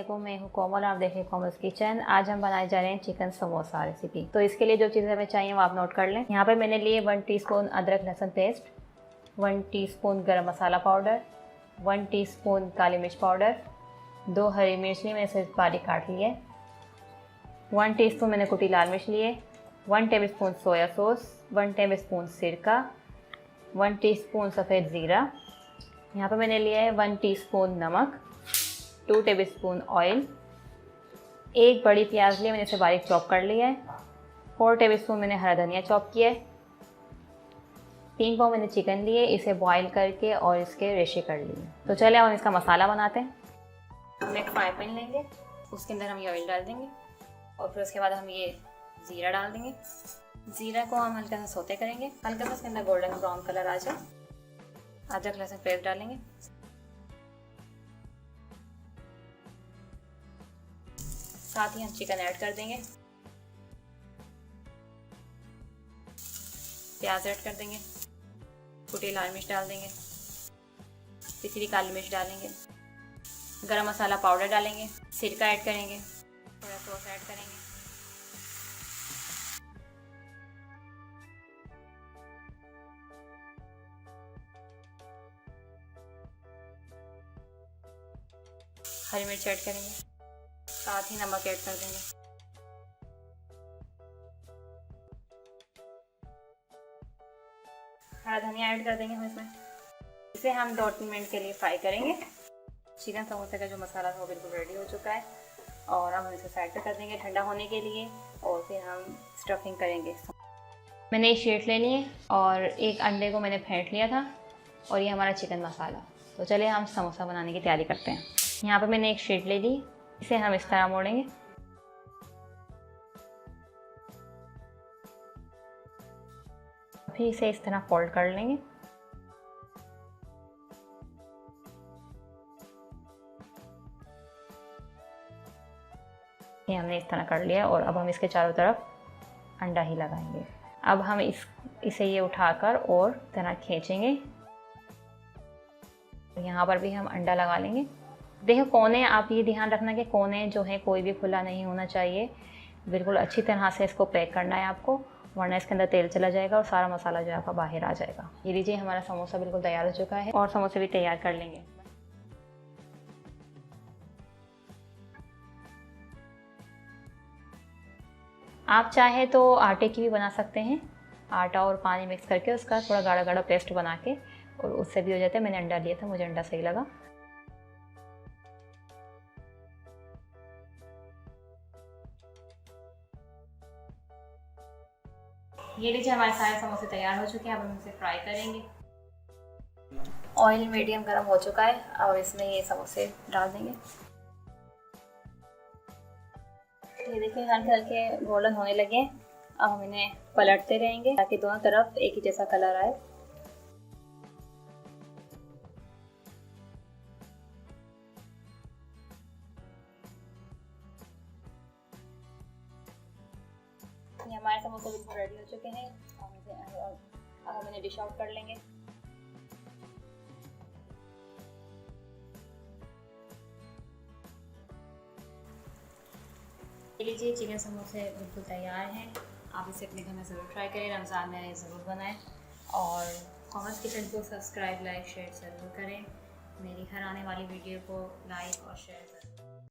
अस्सलामुअलैकुम, मैं हूँ कोमल, आप देख रहे हैं कोमल्स किचन। आज हम बनाए जा रहे हैं चिकन समोसा रेसिपी। तो इसके लिए जो चीज़ें हमें चाहिए वो आप नोट कर लें। यहाँ पे मैंने लिए 1 टीस्पून अदरक लहसुन पेस्ट, 1 टीस्पून गरम मसाला पाउडर, 1 टीस्पून काली मिर्च पाउडर, 2 हरी मिर्च ली मैंने इसे बारीक काट ली है, 1 टीस्पून मैंने कुटी लाल मिर्च लिए, 1 टेबलस्पून सोया सॉस, 1 टेबलस्पून सिरका, 1 टीस्पून सफ़ेद ज़ीरा। यहाँ पे मैंने लिया है 1 टीस्पून नमक, 2 टेबलस्पून ऑयल, 1 बड़ी प्याज लिए मैंने इसे बारीक चॉप कर लिया है, 4 टेबलस्पून मैंने हरा धनिया चॉप किया है, 3 पाव मैंने चिकन लिए, इसे बॉईल करके और इसके रेशे कर लिए। तो चले हम इसका मसाला बनाते हैं। हम एक फ्राई पैन लेंगे, उसके अंदर हम ये ऑयल डाल देंगे और फिर उसके बाद हम ये ज़ीरा डाल देंगे। ज़ीरा को हम हल्का सा सौते करेंगे, हल्का सा इसके अंदर गोल्डन ब्राउन कलर आ जाए। अदरक लहसुन पेस्ट डालेंगे, साथ ही हम चिकन ऐड कर देंगे, प्याज ऐड कर देंगे, कुटी लाल मिर्च डाल देंगे, पिसी काली मिर्च डालेंगे, गरम मसाला पाउडर डालेंगे, सिरका ऐड करेंगे, थोड़ा सॉस ऐड करेंगे, हरी मिर्च ऐड करेंगे, साथ ही नमक ऐड कर देंगे। हरा धनिया ऐड कर देंगे हम इसमें। इसे हम 2-3 मिनट के लिए फ्राई करेंगे। चिकन समोसे का जो मसाला था वो बिल्कुल रेडी हो चुका है और अब हम इसे साइड पे कर देंगे ठंडा होने के लिए और फिर हम स्टफिंग करेंगे। मैंने एक शीट ले ली और एक अंडे को मैंने फेंट लिया था और ये हमारा चिकन मसाला। तो चलिए हम समोसा बनाने की तैयारी करते हैं। यहाँ पे मैंने एक शीट ले ली, इसे हम इस तरह मोड़ेंगे, फिर इसे इस तरह फोल्ड कर लेंगे। ये हमने इस तरह कर लिया और अब हम इसके चारों तरफ अंडा ही लगाएंगे। अब हम इसे ये उठाकर और तरह खींचेंगे, यहाँ पर भी हम अंडा लगा लेंगे। देखो कोने, आप ये ध्यान रखना कि कोने जो है कोई भी खुला नहीं होना चाहिए। बिल्कुल अच्छी तरह से इसको पैक करना है आपको, वरना इसके अंदर तेल चला जाएगा और सारा मसाला जो है आपका बाहर आ जाएगा। ये लीजिए हमारा समोसा बिल्कुल तैयार हो चुका है और समोसे भी तैयार कर लेंगे। आप चाहे तो आटे की भी बना सकते हैं, आटा और पानी मिक्स करके उसका थोड़ा गाढ़ा गाढ़ा पेस्ट बना के, और उससे भी हो जाता है। मैंने अंडा लिया था, मुझे अंडा सही लगा। ये लीजिए हमारे सारे समोसे तैयार हो चुके हैं। अब हम इसे फ्राई करेंगे। ऑयल मीडियम गर्म हो चुका है, अब इसमें ये समोसे डाल देंगे। ये देखिए हल्के हल्के गोल्डन होने लगे। अब हम इन्हें पलटते रहेंगे ताकि दोनों तरफ एक ही जैसा कलर आए। ये हमारे समोसे बिल्कुल रेडी हो चुके हैं। अब हम इन्हें डिश आउट कर लेंगे। लीजिए चिकन समोसे बिल्कुल तैयार हैं। आप इसे अपने घर में ज़रूर ट्राई करें, रमज़ान में ज़रूर बनाएं और कोमल्स किचन को सब्सक्राइब, लाइक, शेयर ज़रूर करें। मेरी हर आने वाली वीडियो को लाइक और शेयर करें।